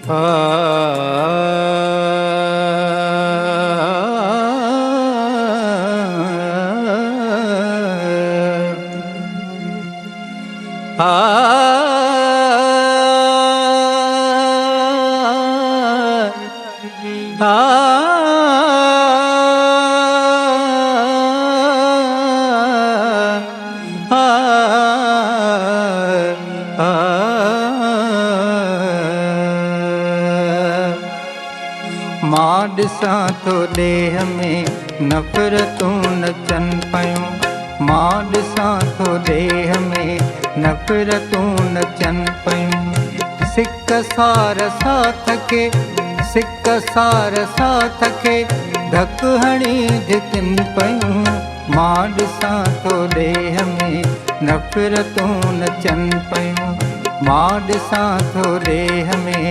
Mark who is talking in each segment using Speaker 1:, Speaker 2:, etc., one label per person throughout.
Speaker 1: मां ॾिसां थो ॾेह में नफ़रतूं नचन पयूं, मां ॾिसां थो ॾेह में नफ़रतूं नचन पयूं। सिक सार साथ खे, सिक सार साथ खे धक हणी धिकनि पयूं। मां ॾिसां थो ॾेह में नफ़रतूं नचन पयूं, मां ॾिसां थो ॾेह में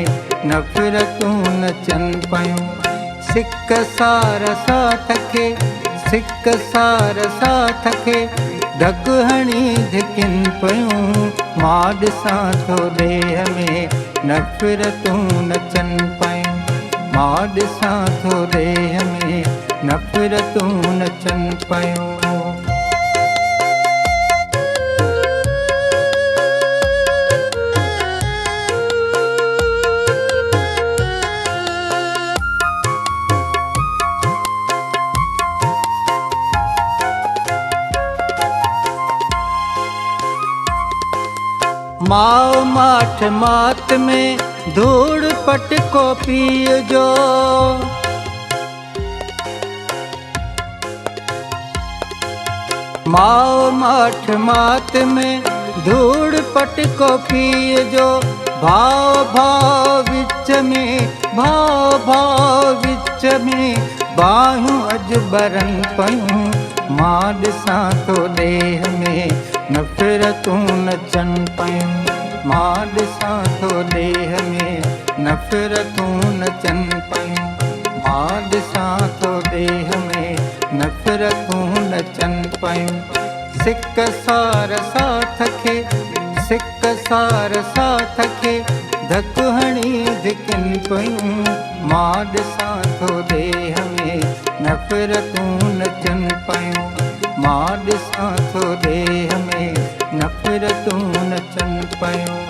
Speaker 1: नफ़रतूं नचन पयूं। सिक सार साथ खे, सिक सार साथ खे धक हणी धिकनि पयूं। मां ॾिसां थो ॾेह में नफ़रतूं नचन पयूं, मां ॾिसां थो ॾेह में नफ़रतूं नचन पयूं। माओ माठ मात में धूड़ पटको पीअ जो, माओ माठ मात में धूड़ पटको पीअ जो। भाव भाव विच में, भाव भाव विच में बाहूं अॼु बरन पयूं। मां ॾिसां थो ॾेह में नफ़रतूं नचन पयूं, मां ॾिसां थो ॾेह में नफ़रतूं नचन पयूं। मां ॾिसां थो ॾेह में नफ़रतूं नचन पयूं। सिक सार साथ खे, सिक सार साथ खे धक हणी धिकनि पयूं। मां ॾिसां थो ॾेह में नफ़रतूं नचन पयूं, मां ॾिसां थो ॾेह में नफ़रतूं नचन पयूं।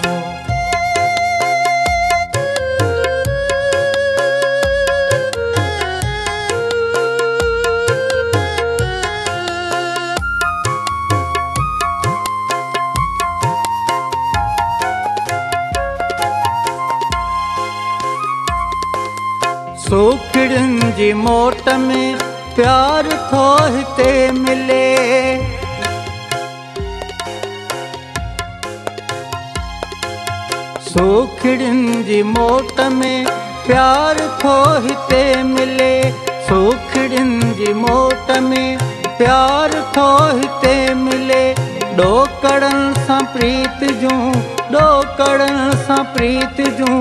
Speaker 1: सोखिड़ियुनि जी मोट में प्यार थो हिते मिले, सोखिड़ियुनि जी मोट में प्यार थो हिते मिले। सोखिड़ियुनि जी मोट में प्यार थो हिते मिले। ॾोकड़नि सां प्रीत जूं, ॾोकड़नि सां प्रीत जूं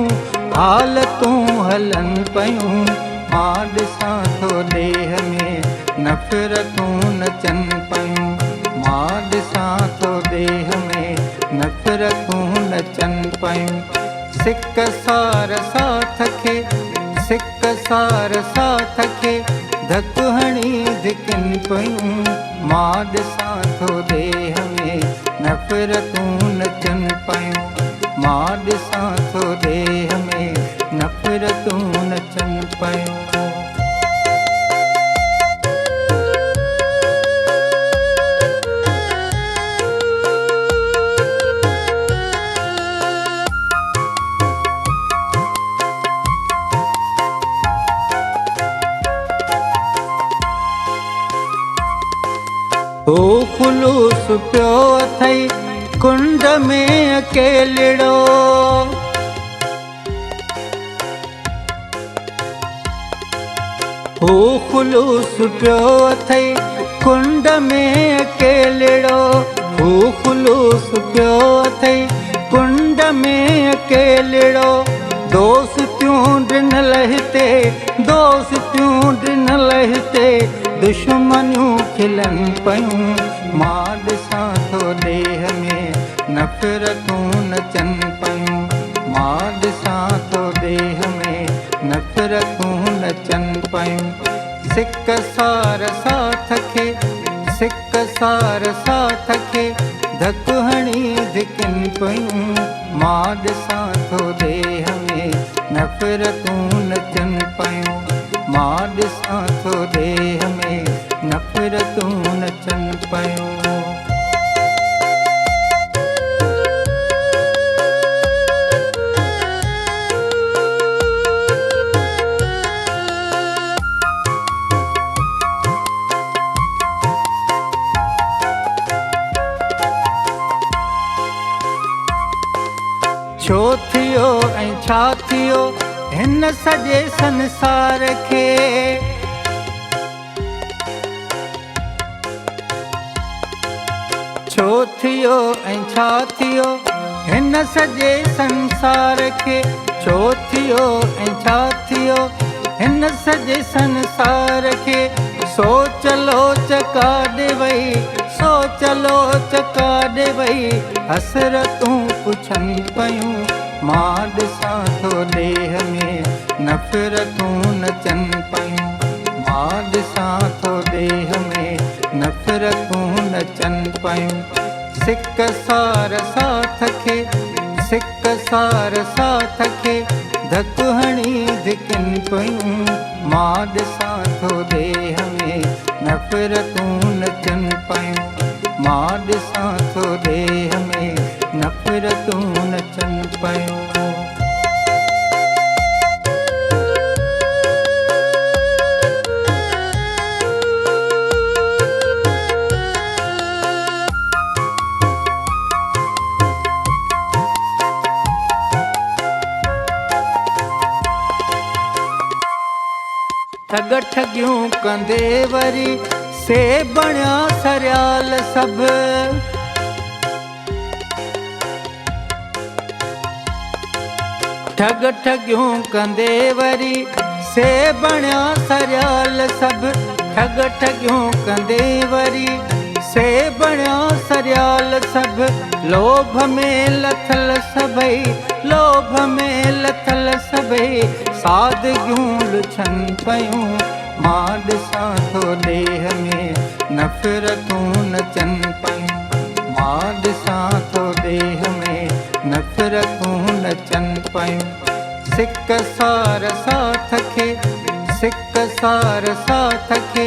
Speaker 1: हालतूं हलनि पयूं। मां ॾिसां थो ॾेह में नफ़रतूं नचन पयूं, मां ॾिसां थो ॾेह में नफ़रतूं नचन पयूं। सिक सार साथ खे, सिक सार साथ खे धक हणी धिकनि पयूं। मां ॾिसां थो ॾेह में नफ़रतूं नचन पयूं, मां ॾिसां थो ॾेह में नफ़रतूं नचन पयूं। हो खुलूस पियो अथई कुंड में अकेलिड़ो, हो खुलूस पियो अथई कुंड में अकेलिड़ो, हो खुलूस पियो अथई कुंड में अकेलिड़ो। दोस्तियूं ॾिनल हिते, दोस्तियूं ॾिनल हिते दुश्मनियूं खिलनि पयूं। मां ॾिसां थो ॾेह में नफ़रतूं नचन पयूं, मां ॾिसां थो देह में नफ़रतूं नचन पयूं। सिक सार साथ खे, सिक सार साथ खे धक हणी धिकनि पयूं। मां ॾिसां थो देह में नफ़रतूं नचन पयूं। मां ॾिसां थो देह में नफ़रतूं नचन पयूं। छो थियो ऐं छा थियो हिन सॼे संसार खे। छो थियो ऐं छा थियो हिन सॼे संसार खे। छो थियो ऐं छा थियो हिन सॼे संसार खे। सोच लोच काॾे वई, सोच लोच काॾे वई हसरतूं पुछनि पयूं। मां ॾिसां थो देह में नफ़रतूं नचन पयूं। मां ॾिसां थो देह में नफ़रतूं नचन पयूं। सिक सार साथ खे, सिक सार साथ खे धक हणी धिकनि पयूं। मां ॾिसां थो देह में नफ़रतूं नचन पयूं। मां ॾिसां थो देह में नफ़रतूं नचन पयूं। ठग ठगियूं कंदे वरी से बणिया सरियाल सभु। ठग ठगियूं कंदे वरी से बणिया सरियाल सभु। ठग ठगियूं कंदे वरी से बणिया सरियाल सभु। लोभ में लथल सभई, लोभ में लथल सभई सादगियूं लुछनि पयूं। मां ॾिसां थो देह में नफ़रतूं नचन पयूं। मां ॾिसां थो देह में नफ़रतूं नचन पयूं। सिक सार साथ खे, सिक सार साथ खे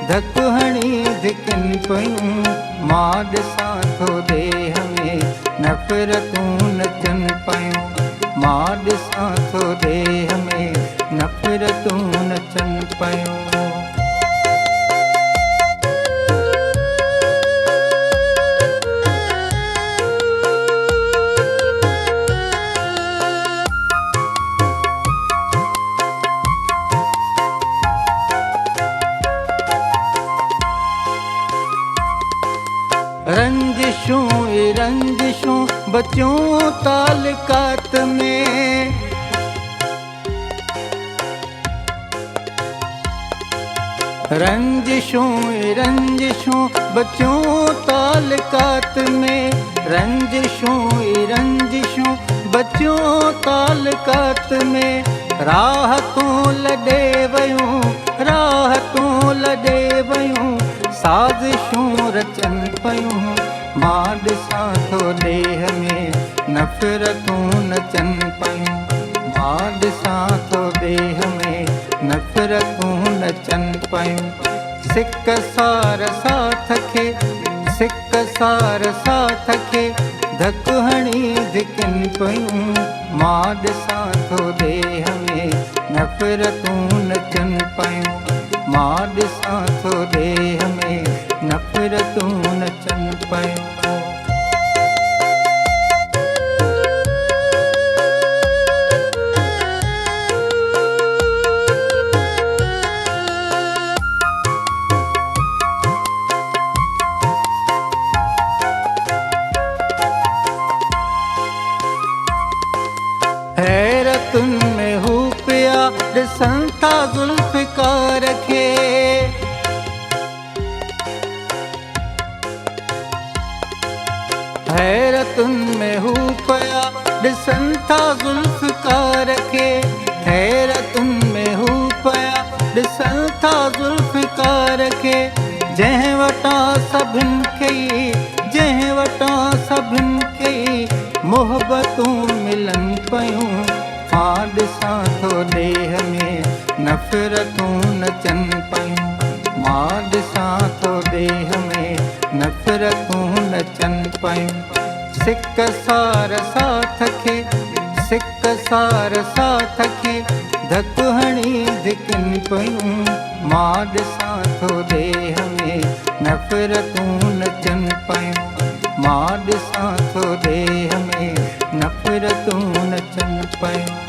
Speaker 1: धक हणी धिकनि पयूं। मां ॾिसां थो देह में नफ़रतूं नचन पयूं। मां ॾिसां थो देह में नफ़रतूं नचन पयूं। रंजिशूं रंजिशूं बचियूं तालुकात में। रंजिशूं रंजिशूं बचियूं तालुकात में। रंजिशूं रंजिशूं बचियूं तालुकात में। राहतूं लॾे वयूं, राहतूं लॾे वयूं साज़िशूं रचनि पयूं। मां ॾिसां थो देह में नफ़रतूं नचनि पयूं। मां ॾिसां थो देह में नफ़रतूं नचनि पयूं। सिक सार साथ खे, सिक सार साथ खे धक हणी धिकनि पयूं। मां ॾिसां थो देह में नफ़रतूं नचनि पयूं। मां ॾिसां थो देह में नफ़रतूं नचनि पयूं। हैरतुनि में हू पिया ॾिसनि था ज़ुल्फ़िकार खे। हैरतुनि में हू पिया ॾिसनि था ज़ुल्फ़कार खे हैरतुनि में हू पिया ॾिसनि था ज़ुल्फ़कार खे जंहिं वटां सभिनि खे जंहिं वटां सभिनि खे मोहबतूं मिलनि पयूं मां ॾिसां थो ॾेह में नफ़रतूं नचनि पयूं मां ॾिसां थो ॾेह में नफ़रतूं नचनि पयूं सिक सार साथ खे सिक सार साथ खे धक हणी धिकनि पयूं मां ॾिसां थो ॾेह में नफ़रतूं नचनि पयूं मां ॾिसां थो ॾेह में नफ़रतूं नचनि पयूं